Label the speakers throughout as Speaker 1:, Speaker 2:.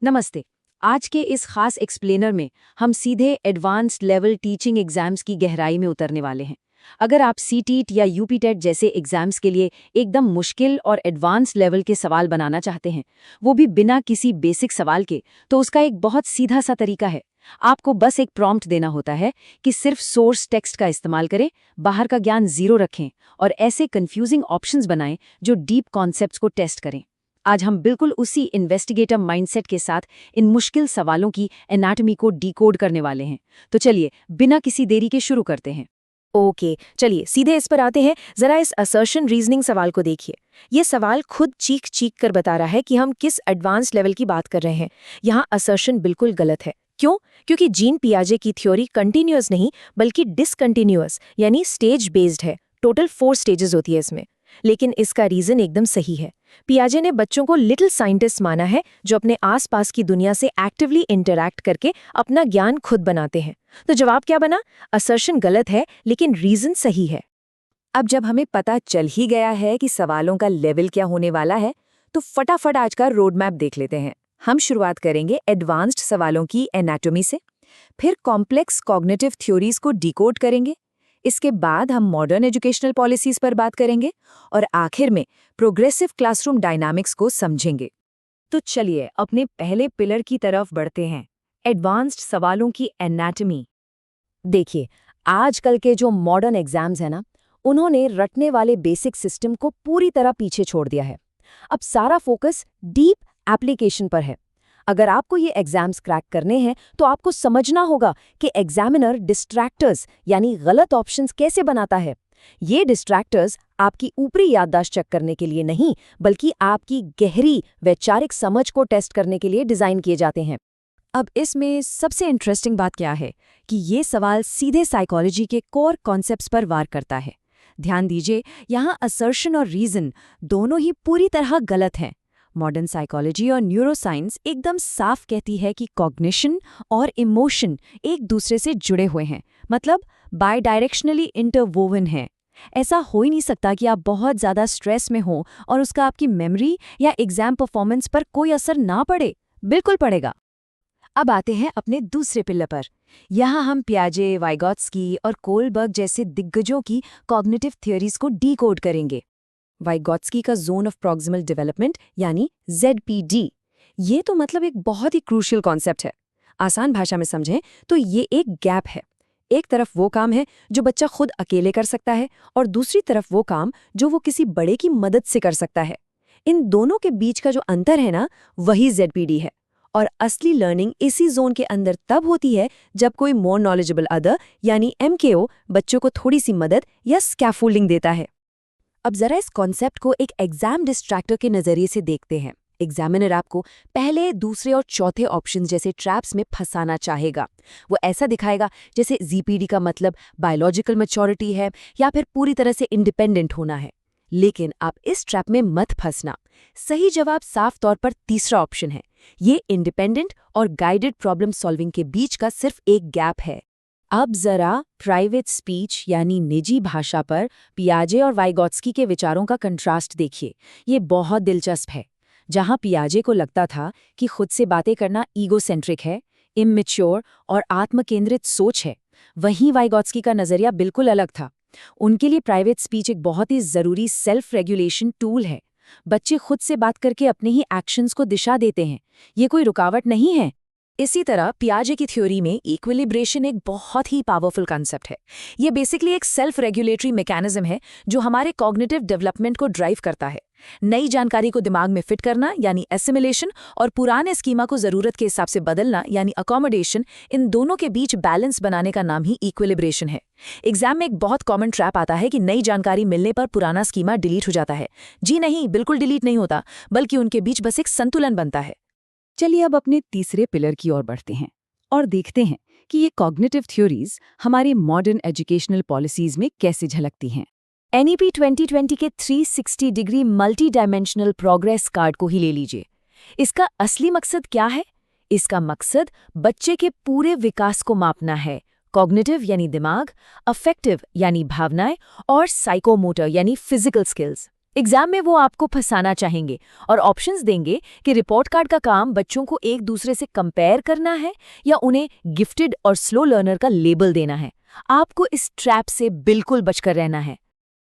Speaker 1: नमस्ते। आज के इस खास एक्सप्लेनर में हम सीधे एडवांस्ड लेवल टीचिंग एग्जाम्स की गहराई में उतरने वाले हैं। अगर आप सीटीईटी या यूपीटेट जैसे एग्जाम्स के लिए एकदम मुश्किल और एडवांस्ड लेवल के सवाल बनाना चाहते हैं, वो भी बिना किसी बेसिक सवाल के, तो उसका एक बहुत सीधा सा तरीका है। आपको बस एक प्रॉम्प्ट देना होता है कि सिर्फ सोर्स टेक्स्ट का इस्तेमाल करें, बाहर का ज्ञान जीरो रखें और ऐसे कंफ्यूजिंग ऑप्शंस बनाएं जो डीप कॉन्सेप्ट्स को टेस्ट करें। आज हम बिल्कुल उसी इन्वेस्टिगेटिव माइंडसेट के साथ इन मुश्किल सवालों की एनाटॉमी को डिकोड करने वाले हैं। तो चलिए बिना किसी देरी के शुरू करते हैं।
Speaker 2: ओके, चलिए सीधे इस पर आते हैं। जरा इस असर्शन रीजनिंग सवाल को देखिए। ये सवाल खुद चीख चीख कर बता रहा है कि हम किस एडवांस लेवल की बात कर रहे हैं। यहाँ असर्शन बिल्कुल गलत है। क्यों? क्योंकि जीन पियाजे की थ्योरी कंटिन्यूअस नहीं बल्कि डिसकंटिन्यूअस यानी स्टेज बेस्ड है। टोटल 4 स्टेजेस होती है इसमें। लेकिन इसका रीजन एकदम सही है। पियाजे ने बच्चों को लिटिल साइंटिस्ट माना है जो अपने आसपास की दुनिया से एक्टिवली इंटरैक्ट करके अपना ज्ञान खुद बनाते हैं। तो जवाब क्या बना? असर्शन गलत है लेकिन रीजन सही है।
Speaker 1: अब जब हमें पता चल ही गया है कि सवालों का लेवल क्या होने वाला है, तो फटाफट आज का रोड मैप देख लेते हैं। हम शुरुआत करेंगे एडवांस्ड सवालों की एनाटॉमी से, फिर कॉम्प्लेक्स कॉग्निटिव थ्योरीज को डिकोड करेंगे, इसके बाद हम मॉडर्न एजुकेशनल पॉलिसीज पर बात करेंगे और आखिर में प्रोग्रेसिव क्लासरूम डायनामिक्स को समझेंगे। तो चलिए अपने पहले पिलर की तरफ बढ़ते हैं, एडवांस्ड सवालों की एनाटॉमी। देखिए, आजकल के जो मॉडर्न एग्जाम्स हैं ना, उन्होंने रटने वाले बेसिक सिस्टम को पूरी तरह पीछे छोड़ दिया है। अब सारा फोकस डीप एप्लीकेशन पर है। अगर आपको ये एग्जाम्स क्रैक करने हैं तो आपको समझना होगा कि एग्जामिनर डिस्ट्रैक्टर्स यानी गलत ऑप्शंस कैसे बनाता है। ये डिस्ट्रैक्टर्स आपकी ऊपरी याददाश्त चेक करने के लिए नहीं, बल्कि आपकी गहरी वैचारिक समझ को टेस्ट करने के लिए डिजाइन किए जाते हैं। अब इसमें सबसे इंटरेस्टिंग बात क्या है कि ये सवाल सीधे साइकोलॉजी के कोर कॉन्सेप्ट्स पर वार करता है। ध्यान दीजिए, यहाँ असर्शन और रीजन दोनों ही पूरी तरह गलत हैं। मॉडर्न साइकोलॉजी और न्यूरोसाइंस एकदम साफ कहती है कि कॉग्निशन और इमोशन एक दूसरे से जुड़े हुए हैं, मतलब बाय डायरेक्शनली इंटरवोवन हैं। ऐसा हो ही नहीं सकता कि आप बहुत ज़्यादा स्ट्रेस में हो और उसका आपकी मेमोरी या एग्जाम परफॉर्मेंस पर कोई असर ना पड़े। बिल्कुल पड़ेगा। अब आते हैं अपने दूसरे पिलर पर। यहाँ हम पियाजे, वाइगॉत्स्की और कोलबर्ग जैसे दिग्गजों की कॉग्निटिव थ्योरीज को डीकोड करेंगे। वाइगॉत्स्की का जोन ऑफ प्रॉक्सिमल डेवलपमेंट यानी ZPD, ये तो मतलब एक बहुत ही क्रूशियल कॉन्सेप्ट है। आसान भाषा में समझें तो ये एक गैप है। एक तरफ वो काम है जो बच्चा खुद अकेले कर सकता है और दूसरी तरफ वो काम जो वो किसी बड़े की मदद से कर सकता है। इन दोनों के बीच का जो अंतर है ना, वही ZPD है। और असली लर्निंग इसी जोन के अंदर तब होती है जब कोई मोर नॉलेजेबल अदर यानी MKO बच्चों को थोड़ी सी मदद या स्कैफोल्डिंग देता है। अब जरा इस कॉन्सेप्ट को एक एग्जाम डिस्ट्रैक्टर के नजरिए से देखते हैं। एग्जामिनर आपको पहले, दूसरे और चौथे ऑप्शन जैसे ट्रैप्स में फंसाना चाहेगा। वो ऐसा दिखाएगा जैसे ZPD का मतलब बायोलॉजिकल मैच्योरिटी है या फिर पूरी तरह से इंडिपेंडेंट होना है। लेकिन आप इस ट्रैप में मत फंसना। सही जवाब साफ तौर पर तीसरा ऑप्शन है। ये इंडिपेंडेंट और गाइडेड प्रॉब्लम सॉल्विंग के बीच का सिर्फ एक गैप है। अब जरा प्राइवेट स्पीच यानी निजी भाषा पर पियाजे और वाइगॉत्स्की के विचारों का कंट्रास्ट देखिए। ये बहुत दिलचस्प है। जहां पियाजे को लगता था कि खुद से बातें करना ईगोसेंट्रिक है, इमैच्योर और आत्मकेंद्रित सोच है, वहीं वाइगॉत्स्की का नजरिया बिल्कुल अलग था। उनके लिए प्राइवेट स्पीच एक बहुत ही जरूरी सेल्फ रेगुलेशन टूल है। बच्चे खुद से बात करके अपने ही एक्शंस को दिशा देते हैं, ये कोई रुकावट नहीं है। इसी तरह पियाजे की थ्योरी में इक्विलिब्रेशन एक बहुत ही पावरफुल कॉन्सेप्ट है। ये बेसिकली एक सेल्फ रेगुलेटरी मैकेनिज्म है जो हमारे कॉग्निटिव डेवलपमेंट को ड्राइव करता है। नई जानकारी को दिमाग में फिट करना यानी एसिमिलेशन और पुराने स्कीमा को जरूरत के हिसाब से बदलना यानी अकोमोडेशन, इन दोनों के बीच बैलेंस बनाने का नाम ही इक्विलिब्रेशन है। एग्जाम में एक बहुत कॉमन ट्रैप आता है कि नई जानकारी मिलने पर पुराना स्कीमा डिलीट हो जाता है। जी नहीं, बिल्कुल डिलीट नहीं होता, बल्कि उनके बीच बस एक संतुलन बनता है। चलिए अब अपने तीसरे पिलर की ओर बढ़ते हैं और देखते हैं कि ये कॉग्निटिव थ्योरीज हमारी मॉडर्न एजुकेशनल पॉलिसीज में कैसे झलकती हैं। NEP 2020 के 360 degree multi dimensional progress card को ही ले लीजिए। इसका असली मकसद क्या है? इसका मकसद बच्चे के पूरे विकास को मापना है। कॉग्निटिव यानी दिमाग, अफेक्टिव यानी भावनाएं और साइकोमोटर यानी फिजिकल स्किल्स।
Speaker 2: एग्जाम में वो आपको फंसाना चाहेंगे और ऑप्शंस देंगे कि रिपोर्ट कार्ड का काम बच्चों को एक दूसरे से कंपेयर करना है या उन्हें गिफ्टेड और स्लो लर्नर का लेबल देना है। आपको इस ट्रैप से बिल्कुल बचकर रहना है।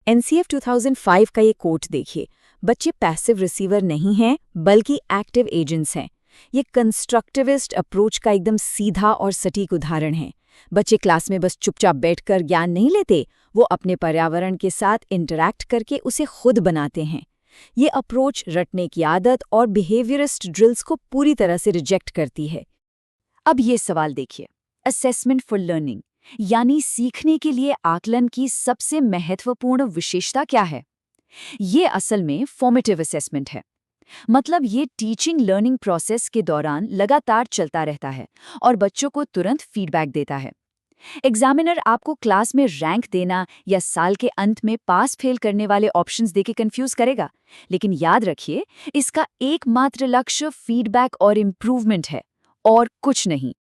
Speaker 1: NCF 2005 का ये कोट देखिए, बच्चे पैसिव रिसीवर नहीं हैं बल्कि एक्टिव एजेंट्स हैं। ये कंस्ट्रक्टिविस्ट अप्रोच का एकदम सीधा और सटीक उदाहरण है। बच्चे क्लास में बस चुपचाप बैठकर ज्ञान नहीं लेते, वो अपने पर्यावरण के साथ इंटरैक्ट करके उसे खुद बनाते हैं। ये अप्रोच रटने की आदत और बिहेवियरिस्ट ड्रिल्स को पूरी तरह से रिजेक्ट करती है। अब ये सवाल देखिए, असेसमेंट फॉर लर्निंग यानी सीखने के लिए आकलन की सबसे महत्वपूर्ण विशेषता क्या है? ये असल में फॉर्मेटिव असेसमेंट है। मतलब ये टीचिंग लर्निंग प्रोसेस के दौरान लगातार चलता रहता है और बच्चों को तुरंत फीडबैक देता है। एग्जामिनर आपको क्लास में रैंक देना या साल के अंत में पास फेल करने वाले ऑप्शंस देके कंफ्यूज करेगा, लेकिन याद रखिए इसका एकमात्र लक्ष्य फीडबैक और इम्प्रूवमेंट है और कुछ नहीं।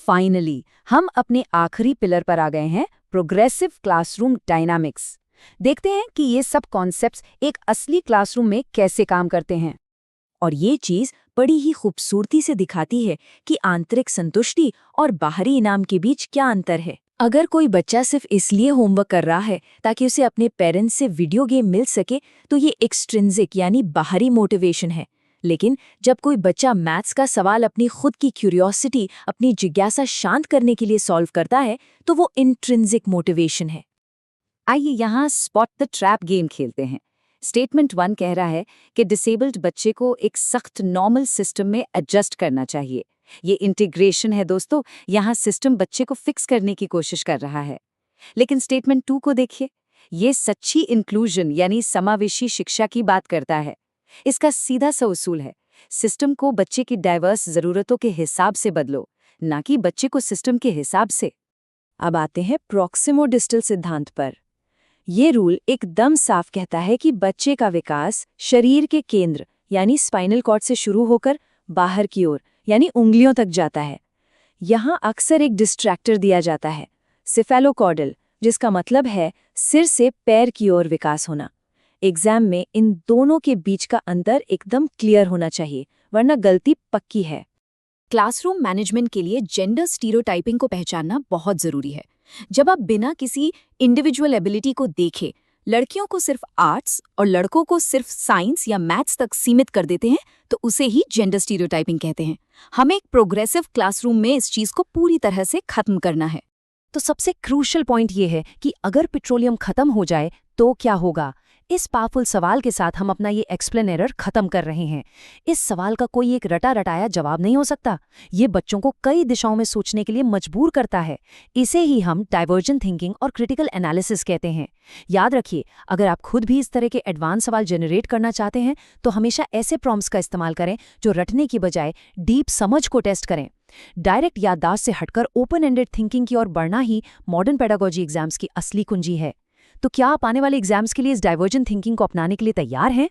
Speaker 1: फाइनली हम अपने आखिरी पिलर पर आ गए हैं, प्रोग्रेसिव क्लासरूम डायनामिक्स। देखते हैं कि ये सब कॉन्सेप्ट्स एक असली क्लासरूम में कैसे काम करते हैं। और ये चीज़ बड़ी ही खूबसूरती से दिखाती है कि आंतरिक संतुष्टि और बाहरी इनाम के बीच क्या अंतर है। अगर कोई बच्चा सिर्फ इसलिए होमवर्क कर रहा है ताकि उसे अपने पेरेंट्स से वीडियो गेम मिल सके, तो ये एक्सट्रिंसिक यानी बाहरी मोटिवेशन है। लेकिन जब कोई बच्चा मैथ्स का सवाल अपनी खुद की क्यूरियोसिटी, अपनी जिज्ञासा शांत करने के लिए सॉल्व करता है, तो वो इंट्रिंसिक मोटिवेशन है। आइए यहाँ स्पॉट द ट्रैप गेम खेलते हैं। स्टेटमेंट 1 कह रहा है कि डिसेबल्ड बच्चे को एक सख्त नॉर्मल सिस्टम में एडजस्ट करना चाहिए। ये इंटीग्रेशन है दोस्तों, यहाँ सिस्टम बच्चे को फिक्स करने की कोशिश कर रहा है। लेकिन स्टेटमेंट 2 को देखिए, ये सच्ची इंक्लूजन यानी समावेशी शिक्षा की बात करता है। इसका सीधा सा उसूल है, सिस्टम को बच्चे की डाइवर्स ज़रूरतों के हिसाब से बदलो, ना कि बच्चे को सिस्टम के हिसाब से। अब आते हैं प्रॉक्सिमो डिस्टल सिद्धांत पर। ये रूल एकदम साफ कहता है कि बच्चे का विकास शरीर के केंद्र यानी स्पाइनल कॉर्ड से शुरू होकर बाहर की ओर यानी उंगलियों तक जाता है। यहाँ अक्सर एक डिस्ट्रैक्टर दिया जाता है, सेफेलोकॉर्डल, जिसका मतलब है सिर से पैर की ओर विकास होना। एग्जाम में इन दोनों के बीच का अंतर एकदम क्लियर होना चाहिए, वरना गलती पक्की है।
Speaker 3: क्लासरूम मैनेजमेंट के लिए जेंडर स्टीरियोटाइपिंग को पहचानना बहुत जरूरी है। जब आप बिना किसी इंडिविजुअल एबिलिटी को देखे लड़कियों को सिर्फ आर्ट्स और लड़कों को सिर्फ साइंस या मैथ्स तक सीमित कर देते हैं, तो उसे ही जेंडर स्टीरियोटाइपिंग कहते हैं। हमें एक प्रोग्रेसिव क्लासरूम में इस चीज को पूरी तरह से खत्म करना है।
Speaker 2: तो सबसे क्रूशल पॉइंट ये है कि अगर पेट्रोलियम खत्म हो जाए तो क्या होगा? इस पावरफुल सवाल के साथ हम अपना ये एक्सप्लेनेर खत्म कर रहे हैं। इस सवाल का कोई एक रटा रटाया जवाब नहीं हो सकता। ये बच्चों को कई दिशाओं में सोचने के लिए मजबूर करता है। इसे ही हम डाइवर्जेंट थिंकिंग और क्रिटिकल एनालिसिस कहते हैं। याद रखिए, अगर आप खुद भी इस तरह के एडवांस सवाल जनरेट करना चाहते हैं तो हमेशा ऐसे प्रॉम्प्ट्स का इस्तेमाल करें जो रटने की बजाय डीप समझ को टेस्ट करें। डायरेक्ट याददाश्त से हटकर ओपन एंडेड थिंकिंग की ओर बढ़ना ही मॉडर्न पेडागोजी एग्जाम्स की असली कुंजी है। तो क्या आप आने वाले एग्जाम्स के लिए इस डाइवर्जेंट थिंकिंग को अपनाने के लिए तैयार हैं?